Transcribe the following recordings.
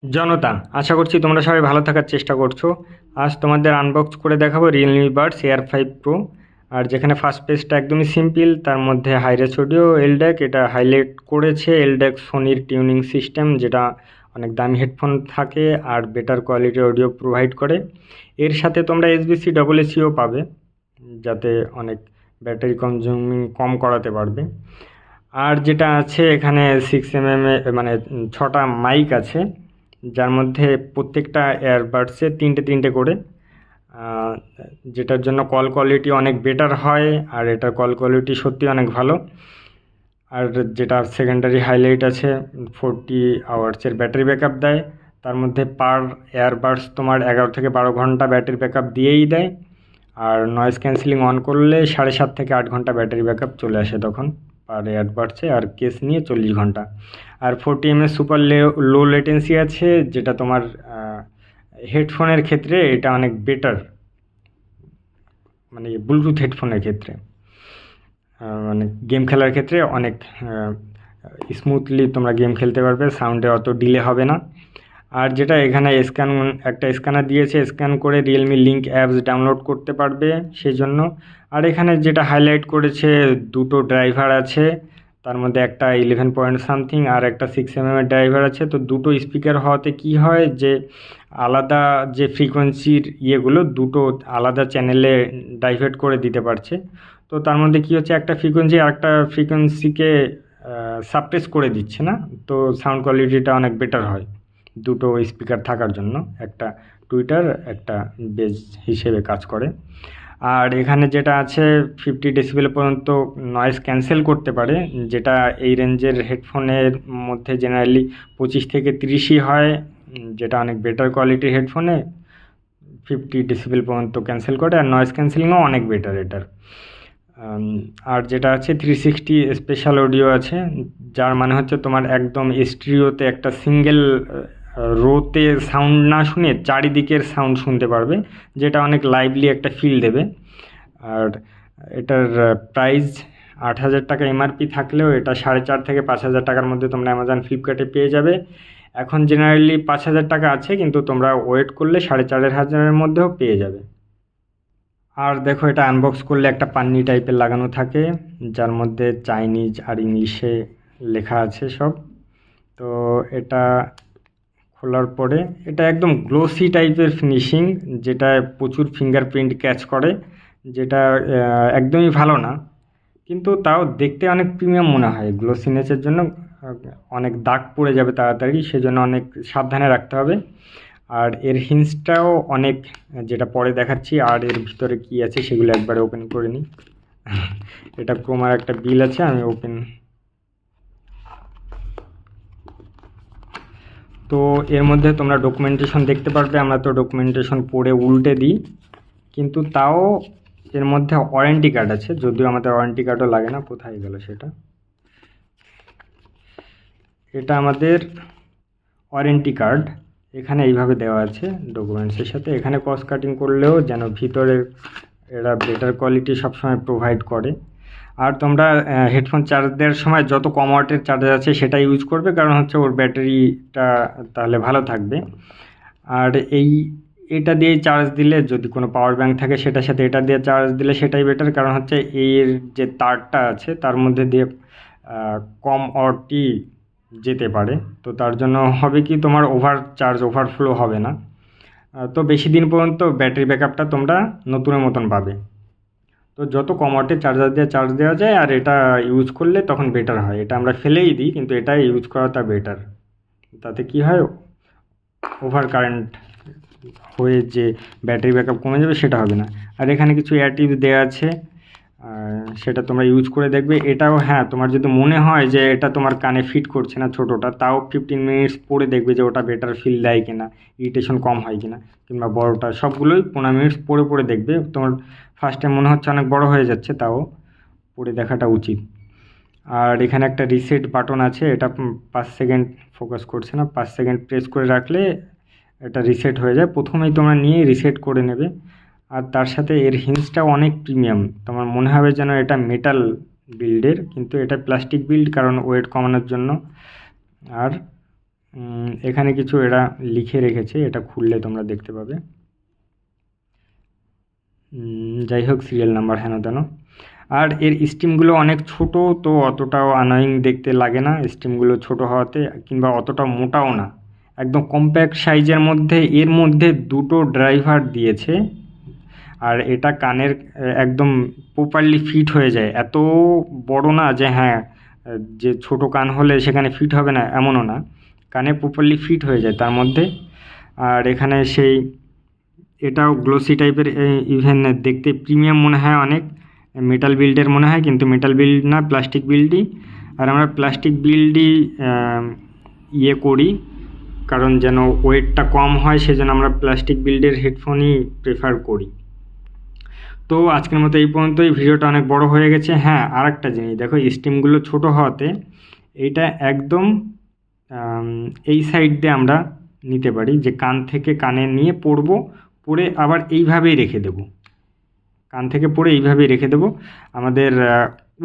জনতা, আশা করছি তোমরা সবাই ভালো থাকার চেষ্টা করছো। আজ তোমাদের আনবক্স করে দেখাবো রিয়েলমি বাডস এয়ার 5 প্রো। আর যেখানে ফার্স্ট পেজটা একদমই সিম্পল, তার মধ্যে হাইরেস অডিও এলড্যাক, এটা হাইলাইট করেছে এলড্যাক সোনির টিউনিং সিস্টেম, যেটা অনেক দামি হেডফোন থাকে আর বেটার কোয়ালিটির অডিও প্রোভাইড করে। এর সাথে তোমরা এসবিসি ডবল এসিও পাবে, যাতে অনেক ব্যাটারি কনজিউমিং কম করাতে পারবে। আর যেটা আছে এখানে 6 mm মানে 6টা মাইক আছে, যার মধ্যে প্রত্যেকটা এয়ারবাডসে তিনটে তিনটে করে, আহ, যেটার জন্য কল কোয়ালিটি অনেক বেটার হয়। আর এটার কল কোয়ালিটি সত্যি অনেক ভালো। আর যেটা সেকেন্ডারি হাইলাইট আছে, 40 আওয়ার্সের ব্যাটারি ব্যাকআপ দেয়। তার মধ্যে পার এয়ারবাডস তোমার 11 থেকে 12 ঘন্টা ব্যাটারি ব্যাকআপ দিয়েই দেয়। আর নয়েজ ক্যান্সেলিং অন করলে 7.5 থেকে 8 ঘন্টা ব্যাটারি ব্যাকআপ চলে আসে তখন পার এয়ারবাডসে, আর কেস নিয়ে 40 ঘন্টা। আর 40 mAh সুপার লো লেটেন্সি আছে, যেটা তোমার হেডফোনের ক্ষেত্রে এটা অনেক বেটার, মানে ব্লুটুথ হেডফোনের ক্ষেত্রে, মানে গেম খেলার ক্ষেত্রে অনেক স্মুথলি তোমরা গেম খেলতে পারবে, সাউন্ডে অত ডিলে হবে না। আর যেটা এখানে একটা স্ক্যানার দিয়েছে, স্ক্যান করে রিয়েলমি লিঙ্ক অ্যাপস ডাউনলোড করতে পারবে সেই জন্য। আর এখানে যেটা হাইলাইট করেছে, দুটো ড্রাইভার আছে, তার মধ্যে একটা 11 পয়েন্ট সামথিং আর একটা 6 mm ড্রাইভার আছে। তো দুটো স্পিকার হওয়াতে কি হয় যে আলাদা যে ফ্রিকোয়েন্সির ইয়েগুলো দুটো আলাদা চ্যানেলে ডাইভার্ট করে দিতে পারছে। তো তার মধ্যে কি হচ্ছে, একটা ফ্রিকোয়েন্সি আর একটা ফ্রিকোয়েন্সিকে সাপ্রেস করে দিচ্ছে না, তো সাউন্ড কোয়ালিটিটা অনেক বেটার হয় দুটো স্পিকার থাকার জন্য। একটা টুইটার, একটা বেজ হিসেবে কাজ করে। আর এখানে যেটা আছে, 50 ডেসিবেল পর্যন্ত নয়েজ ক্যান্সেল করতে পারে, যেটা এই রেঞ্জের হেডফোনের মধ্যে জেনারেলি 25 থেকে 30ই হয়, যেটা অনেক বেটার কোয়ালিটির হেডফোনে 50 ডেসিবেল পর্যন্ত ক্যান্সেল করে। আর নয়েজ ক্যান্সেলিংও অনেক বেটার এটার। আর যেটা আছে 360 স্পেশাল অডিও আছে, যার মানে হচ্ছে তোমার একদম স্টিরিওতে একটা সিঙ্গেল রোতে সাউন্ড না শুনে চারিদিকের সাউন্ড শুনতে পারবে, যেটা অনেক লাইভলি একটা ফিল দেবে। আর এটার প্রাইস 8,000 টাকা এমআরপি থাকলেও এটা 4,500 থেকে 5,000 টাকার মধ্যে তোমরা অ্যামাজন ফ্লিপকার্টে পেয়ে যাবে। এখন জেনারেলি 5,000 টাকা আছে, কিন্তু তোমরা ওয়েট করলে 4,500-এর মধ্যেও পেয়ে যাবে। আর দেখো, এটা আনবক্স করলে একটা পান্নি টাইপের লাগানো থাকে, যার মধ্যে চাইনিজ আর ইংলিশে লেখা আছে সব। তো এটা খোলার পরে এটা একদম গ্লোসি টাইপের ফিনিশিং, যেটা প্রচুর ফিঙ্গারপ্রিন্ট ক্যাচ করে, যেটা একদমই ভালো না, কিন্তু তাও দেখতে অনেক প্রিমিয়াম মনে হয়। গ্লোসিনেসের জন্য অনেক দাগ পড়ে যাবে তাড়াতাড়ি, সেজন্য অনেক সাবধানে রাখতে হবে। আর এর হিন্সটাও অনেক, যেটা পরে দেখাচ্ছি। আর এর ভিতরে কি আছে সেগুলো একবারে ওপেন করে নিই। এটা ক্রোমার একটা বিল আছে, আমি ওপেন। তো এর মধ্যে তোমরা ডকুমেন্টেশন দেখতে পারবে। আমরা তো ডকুমেন্টেশন পড়ে উল্টে দিই, কিন্তু তাও এর মধ্যে ওয়ারেন্টি কার্ড আছে, যদিও আমাদের ওয়ারেন্টি কার্ডও লাগে না। কোথায় গেল সেটা? এটা আমাদের ওয়ারেন্টি কার্ড, এখানে এইভাবে দেওয়া আছে ডকুমেন্টসের সাথে। এখানে কস্ট কাটিং করলেও যেন ভিতরে এরা বেটার কোয়ালিটি সবসময় প্রোভাইড করে। আর তোমরা হেডফোন চার্জ দেওয়ার সময় যত কম ওয়াটের চার্জার আছে সেটা ইউজ করবে, কারণ হচ্ছে ওর ব্যাটারিটা তাহলে ভালো থাকবে। আর এটা দিয়ে চার্জ দিলে, যদি কোনো পাওয়ার ব্যাঙ্ক থাকে সেটার সাথে এটা দিয়ে চার্জ দিলে সেটাই বেটার, কারণ হচ্ছে এর যে তারটা আছে তার মধ্যে দিয়ে কম ওয়াটই যেতে পারে। তো তার জন্য হবে কি, তোমার ওভারফ্লো হবে না। তো বেশি দিন পর্যন্ত ব্যাটারি ব্যাকআপটা তোমরা নতুনের মতন পাবে। তো যত কম ওয়াটের চার্জার দিয়ে চার্জ দেওয়া যায় আর এটা ইউজ করলে তখন বেটার হয়। এটা আমরা ফেলেই দিই, কিন্তু এটা ইউজ করাটা বেটার। তাতে কি হয়, ওভার কারেন্ট হয়ে যে ব্যাটারি ব্যাকআপ কমে যাবে সেটা হবে না। আর এখানে কিছু এয়ার টিপস দেওয়া আছে, সেটা তোমরা ইউজ করে দেখবে। এটাও হ্যাঁ, তোমার যদি মনে হয় যে এটা তোমার কানে ফিট করছে না ছোটোটা, তাও 15 মিনিটস পরে দেখবে যে ওটা বেটার ফিল দেয় কিনা, ইরিটেশন কম হয় কিনা। কিংবা বড়োটা, সবগুলোই 15 মিনিটস পরে দেখবে। তোমার ফার্স্টে মনে হচ্ছে অনেক বড় হয়ে যাচ্ছে, তাও পরে দেখাটা উচিত। আর এখানে একটা রিসেট বাটন আছে, এটা 5 সেকেন্ড, ফোকাস করছে না, 5 সেকেন্ড প্রেস করে রাখলে এটা রিসেট হয়ে যায়। প্রথমেই তোমরা নিয়ে রিসেট করে নেবে। আর তার সাথে এর হিন্সটাও অনেক প্রিমিয়াম, তোমার মনে হবে যেন এটা মেটাল বিল্ডের, কিন্তু এটা প্লাস্টিক বিল্ড, কারণ ওয়েট কমানোর জন্য। আর এখানে কিছু এরা লিখে রেখেছে, এটা খুললে তোমরা দেখতে পাবে। যাই হোক, সিরিয়াল নাম্বার হেন তেন। আর এর স্টিমগুলো অনেক ছোট, তো অতটাও আনয়িং দেখতে লাগে না স্টিমগুলো ছোট হওয়াতে, কিংবা অতটা মোটাও না, একদম কম্প্যাক্ট সাইজের মধ্যে। এর মধ্যে দুটো ড্রাইভার দিয়েছে, আর এটা কানের একদম প্রপারলি ফিট হয়ে যায়। এত বড় না যে হ্যাঁ যে ছোট কান হলে সেখানে ফিট হবে না, এমনও না, কানে প্রপারলি ফিট হয়ে যায় তার মধ্যে। আর এখানে সেই এটাও গ্লোসি টাইপের, ইভেন দেখতে প্রিমিয়াম মনে হয় অনেক, মেটাল বিল্ডের মনে হয়, কিন্তু মেটাল বিল্ড না, প্লাস্টিক বিল্ডই। আর আমরা প্লাস্টিক বিল্ডই ইয়ে করি, কারণ যেন ওয়েটটা কম হয়, সেজন্য আমরা প্লাস্টিক বিল্ডের হেডফোনই প্রেফার করি। তো আজকের মতো এই পর্যন্তই, ভিডিওটা অনেক বড় হয়ে গেছে। হ্যাঁ, আর একটা জিনিস দেখো, স্টিমগুলো ছোট হওয়াতে এইটা একদম এই সাইড দিয়ে আমরা নিতে পারি, যে কান থেকে কানে নিয়ে পড়বো, পড়ে আবার এইভাবেই রেখে দেব, কান থেকে পড়ে এইভাবেই রেখে দেব। আমাদের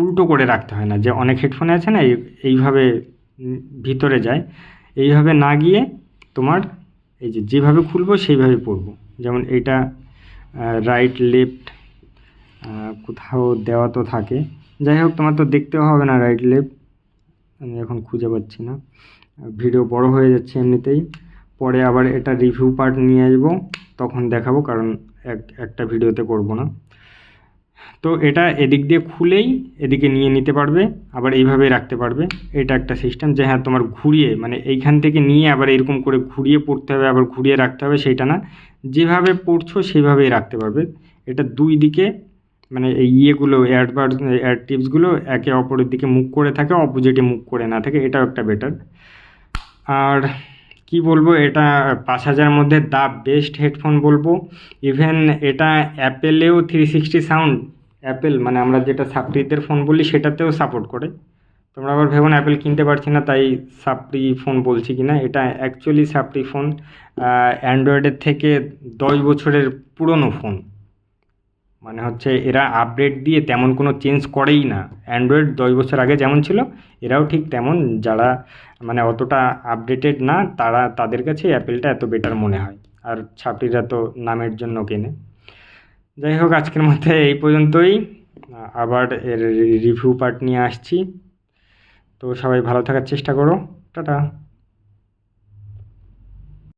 উল্টো করে রাখতে হয় না, যে অনেক হেডফোনে আছে না এইভাবে ভিতরে যায়, এইভাবে না গিয়ে তোমার এই যেভাবে খুলবো সেইভাবে পড়বো। যেমন এইটা রাইট লেফট কোথাও দেওয়া তো থাকে, যাই হোক তোমার তো দেখতেও হবে না রাইট লেফট, আমি এখন খুঁজে পাচ্ছি না, ভিডিও বড় হয়ে যাচ্ছে এমনিতেই। পরে আবার এটা রিভিউ পার্ট নিয়ে আসবো, তখন দেখাবো, কারণ একটা ভিডিওতে করব না। তো এটা এদিক দিয়ে খুলেই এদিকে নিয়ে নিতে পারবে, আবার এইভাবেই রাখতে পারবে। এটা একটা সিস্টেম, যে হ্যাঁ তোমার ঘুরিয়ে, মানে এইখান থেকে নিয়ে আবার এরকম করে ঘুরিয়ে পড়তে হবে, আবার ঘুরিয়ে রাখতে হবে, সেইটা না, যেভাবে পড়ছো সেইভাবেই রাখতে পারবে। এটা দুই দিকে, মানে এই ইয়েগুলো এয়ার টিপসগুলো একে অপরের দিকে মুখ করে থাকে, অপোজিটে মুখ করে না থাকে, এটাও একটা বেটার। আর কি বলবো, এটা 5000 মধ্যে দ্য বেস্ট হেডফোন বলবো। ইভেন এটা অ্যাপেলেও 360 সাউন্ড, অ্যাপেল মানে আমরা যেটা সাপ্রিদের ফোন বলি সেটাতেও সাপোর্ট করে। তোমরা আবার ভেবো না অ্যাপেল কিনতে পারছি না তাই সাপ্রি ফোন বলছি কিনা, এটা অ্যাকচুয়ালি সাপ্রি ফোন, অ্যান্ড্রয়েডের থেকে 10 বছরের পুরনো ফোন। মানে হচ্ছে এরা আপডেট দিয়ে তেমন কোনো চেঞ্জ করেই না, অ্যান্ড্রয়েড 10 বছর আগে যেমন ছিল এরাও ঠিক তেমন। যারা মানে অতটা আপডেটেড না, তাদের কাছে অ্যাপেলটা এত বেটার মনে হয়, আর ছাত্রীরা তো নামের জন্য কেনে। যাই হোক, আজকের মধ্যে এই পর্যন্তই, আবার এর রিভিউ পার্ট নিয়ে আসছি। তো সবাই ভালো থাকার চেষ্টা করো, টাটা।